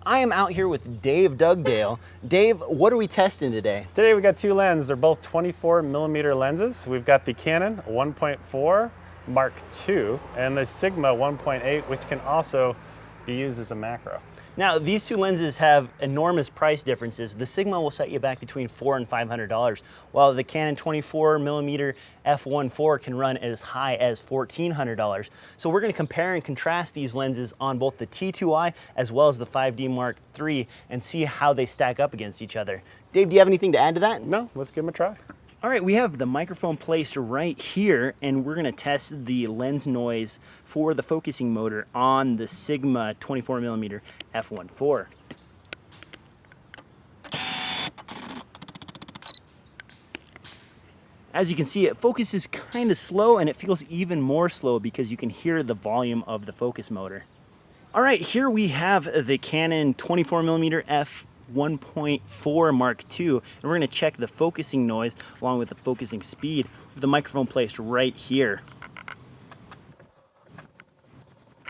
I am out here with Dave Dugdale. Dave, what are we testing today? Today we got two lenses. They're both 24mm lenses. We've got the Canon 1.4 Mark II and the Sigma 1.8, which can also be used as a macro. Now, these two lenses have enormous price differences. The Sigma will set you back between $400 and $500, while the Canon 24mm f1.4 can run as high as $1,400. So we're going to compare and contrast these lenses on both the T2i as well as the 5D Mark III and see how they stack up against each other. Dave, do you have anything to add to that? No, let's give them a try. All right, we have the microphone placed right here, and we're gonna test the lens noise for the focusing motor on the Sigma 24mm f1.4. As you can see, it focuses kind of slow, and it feels even more slow because you can hear the volume of the focus motor. All right, here we have the Canon 24mm f1.4 Mark II, and we're going to check the focusing noise along with the focusing speed with the microphone placed right here.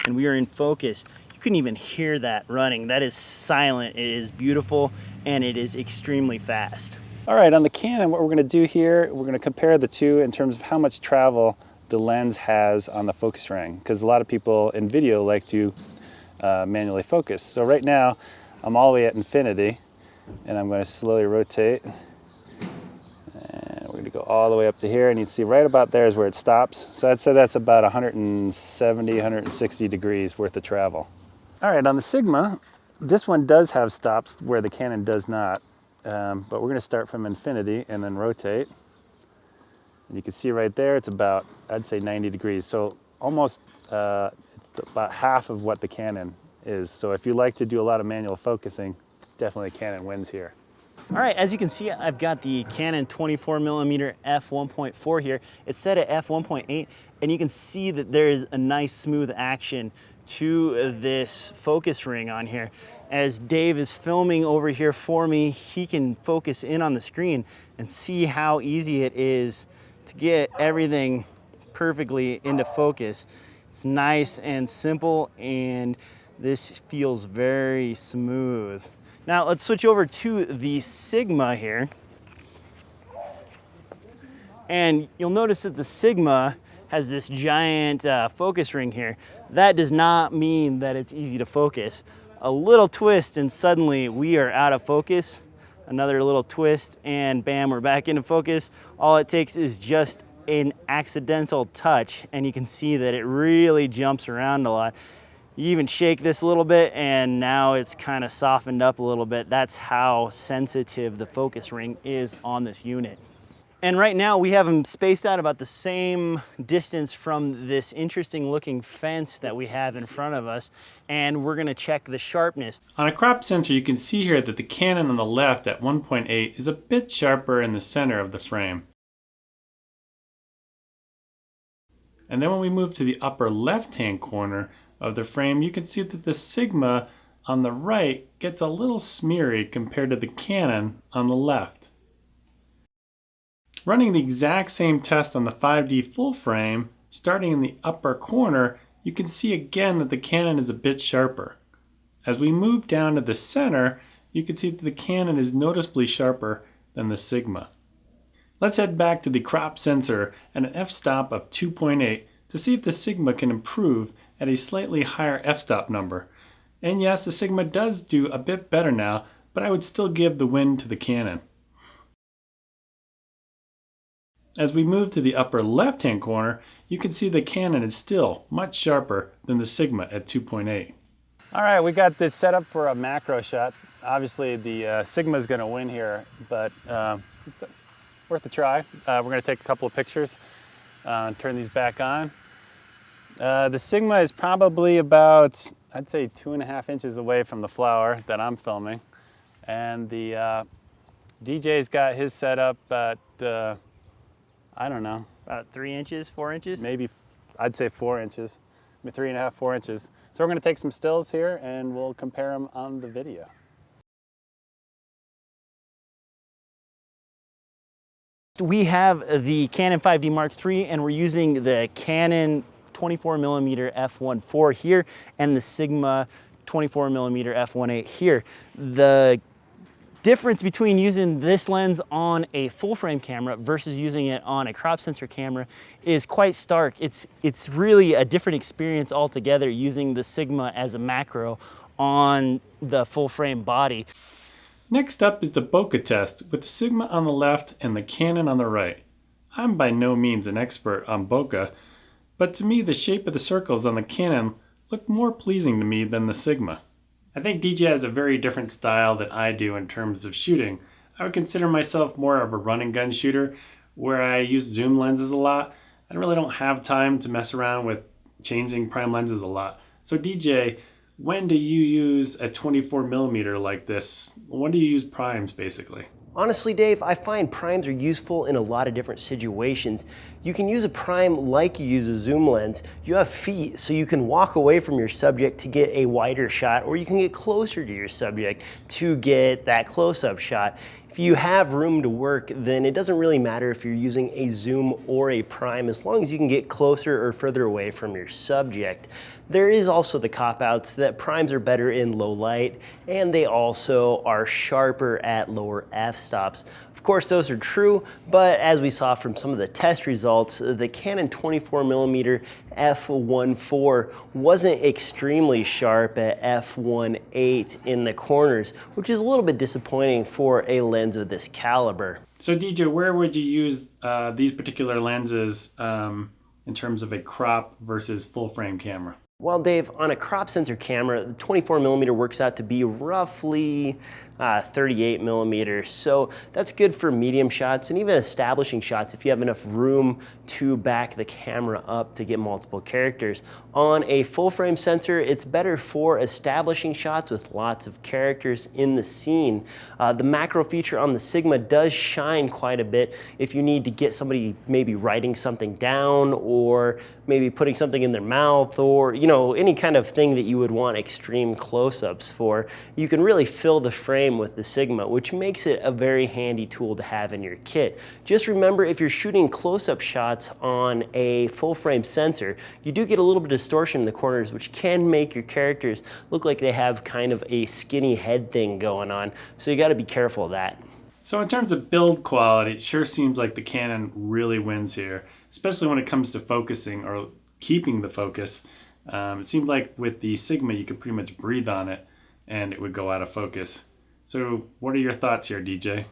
And we are in focus. You couldn't even hear that running. That is silent. It is beautiful, and it is extremely fast. All right, on the Canon, what we're going to do here, we're going to compare the two in terms of how much travel the lens has on the focus ring, because a lot of people in video like to manually focus. So right now, I'm all the way at infinity, and I'm going to slowly rotate. And we're going to go all the way up to here, and you can see right about there is where it stops. So I'd say that's about 170, 160 degrees worth of travel. All right, on the Sigma, this one does have stops where the Canon does not. But we're going to start from infinity and then rotate. And you can see right there, it's about, I'd say 90 degrees. So almost, it's about half of what the Canon is. So if you like to do a lot of manual focusing, definitely Canon wins here. All right, as you can see, I've got the Canon 24mm f1.4 here. It's set at f1.8, and you can see that there is a nice smooth action to this focus ring on here. As Dave is filming over here for me, he can focus in on the screen and see how easy it is to get everything perfectly into focus. It's nice and simple, and this feels very smooth. Now let's switch over to the Sigma here. And you'll notice that the Sigma has this giant focus ring here. That does not mean that it's easy to focus. A little twist and suddenly we are out of focus. Another little twist and bam, we're back into focus. All it takes is just an accidental touch, and you can see that it really jumps around a lot. You even shake this a little bit and now it's kind of softened up a little bit. That's how sensitive the focus ring is on this unit. And right now we have them spaced out about the same distance from this interesting looking fence that we have in front of us, and we're going to check the sharpness. On a crop sensor, you can see here that the Canon on the left at 1.8 is a bit sharper in the center of the frame. And then when we move to the upper left-hand corner of the frame, you can see that the Sigma on the right gets a little smeary compared to the Canon on the left. Running the exact same test on the 5D full frame, starting in the upper corner, you can see again that the Canon is a bit sharper. As we move down to the center, you can see that the Canon is noticeably sharper than the Sigma. Let's head back to the crop sensor at an f-stop of 2.8 to see if the Sigma can improve at a slightly higher f-stop number. And yes, the Sigma does do a bit better now, but I would still give the win to the Canon. As we move to the upper left-hand corner, you can see the Canon is still much sharper than the Sigma at 2.8. All right, we got this set up for a macro shot. Obviously, the Sigma is going to win here, but worth a try. We're going to take a couple of pictures, turn these back on. The Sigma is probably about, I'd say, 2.5 inches away from the flower that I'm filming, and the DJ's got his set up at I don't know. About 3 inches, 4 inches? Maybe, I'd say 4 inches. 3.5, 4 inches. So we're going to take some stills here and we'll compare them on the video. We have the Canon 5D Mark III, and we're using the Canon 24mm f1.4 here and the Sigma 24mm f1.8 here. The difference between using this lens on a full frame camera versus using it on a crop sensor camera is quite stark. It's really a different experience altogether using the Sigma as a macro on the full frame body. Next up is the bokeh test with the Sigma on the left and the Canon on the right. I'm by no means an expert on bokeh, but to me the shape of the circles on the Canon look more pleasing to me than the Sigma. I think DeeJay has a very different style than I do in terms of shooting. I would consider myself more of a run and gun shooter where I use zoom lenses a lot. I really don't have time to mess around with changing prime lenses a lot. So DeeJay, when do you use a 24mm like this? When do you use primes basically? Honestly, Dave, I find primes are useful in a lot of different situations. You can use a prime like you use a zoom lens. You have feet, so you can walk away from your subject to get a wider shot, or you can get closer to your subject to get that close-up shot. If you have room to work, then it doesn't really matter if you're using a zoom or a prime, as long as you can get closer or further away from your subject. There is also the cop-outs that primes are better in low light, and they also are sharper at lower f-stops. Of course, those are true, but as we saw from some of the test results, the Canon 24mm f1.4 wasn't extremely sharp at f1.8 in the corners, which is a little bit disappointing for a lens of this caliber. So DeeJay, where would you use these particular lenses in terms of a crop versus full frame camera? Well, Dave, on a crop sensor camera, the 24mm works out to be roughly 38mm. So that's good for medium shots and even establishing shots if you have enough room to back the camera up to get multiple characters. On a full frame sensor, it's better for establishing shots with lots of characters in the scene. The macro feature on the Sigma does shine quite a bit if you need to get somebody maybe writing something down or maybe putting something in their mouth, or any kind of thing that you would want extreme close-ups for. You can really fill the frame with the Sigma, which makes it a very handy tool to have in your kit. Just remember, if you're shooting close-up shots on a full frame sensor, you do get a little bit of distortion in the corners, which can make your characters look like they have kind of a skinny head thing going on. So you got to be careful of that. So in terms of build quality, it sure seems like the Canon really wins here, especially when it comes to focusing or keeping the focus. It seemed like with the Sigma, you could pretty much breathe on it and it would go out of focus. So what are your thoughts here, DeeJay?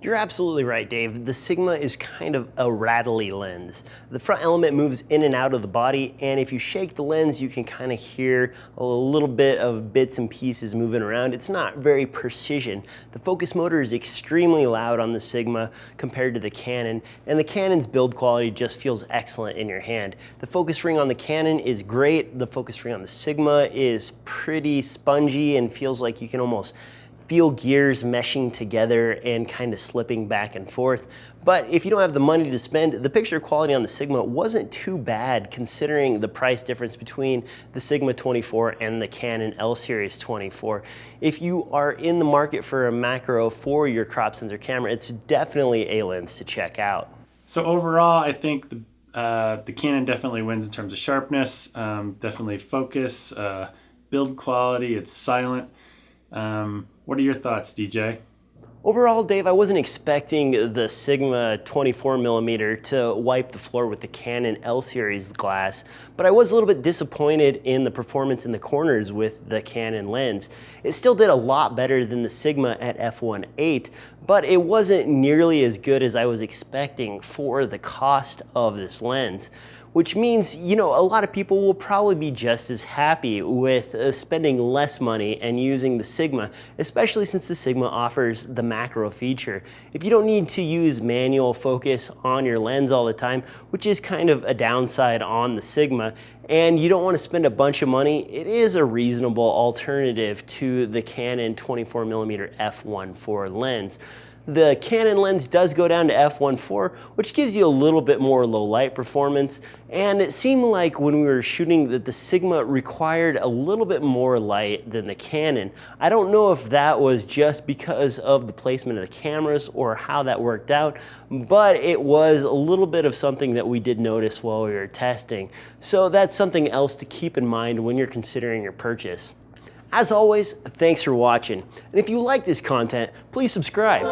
You're absolutely right, Dave. The Sigma is kind of a rattly lens. The front element moves in and out of the body, and if you shake the lens, you can kind of hear a little bit of bits and pieces moving around. It's not very precision. The focus motor is extremely loud on the Sigma compared to the Canon, and the Canon's build quality just feels excellent in your hand. The focus ring on the Canon is great. The focus ring on the Sigma is pretty spongy and feels like you can almost feel gears meshing together and kind of slipping back and forth. But if you don't have the money to spend, the picture quality on the Sigma wasn't too bad considering the price difference between the Sigma 24 and the Canon L-Series 24. If you are in the market for a macro for your crop sensor camera, it's definitely a lens to check out. So overall, I think the Canon definitely wins in terms of sharpness, definitely focus, build quality, it's silent. What are your thoughts, DeeJay? Overall, Dave, I wasn't expecting the Sigma 24mm to wipe the floor with the Canon L-Series glass, but I was a little bit disappointed in the performance in the corners with the Canon lens. It still did a lot better than the Sigma at f1.8, but it wasn't nearly as good as I was expecting for the cost of this lens. Which means, a lot of people will probably be just as happy with spending less money and using the Sigma, especially since the Sigma offers the macro feature. If you don't need to use manual focus on your lens all the time, which is kind of a downside on the Sigma, and you don't want to spend a bunch of money, it is a reasonable alternative to the Canon 24mm f1.4 lens. The Canon lens does go down to f1.4, which gives you a little bit more low light performance, and it seemed like when we were shooting that the Sigma required a little bit more light than the Canon. I don't know if that was just because of the placement of the cameras or how that worked out, but it was a little bit of something that we did notice while we were testing. So that's something else to keep in mind when you're considering your purchase. As always, thanks for watching. And if you like this content, please subscribe.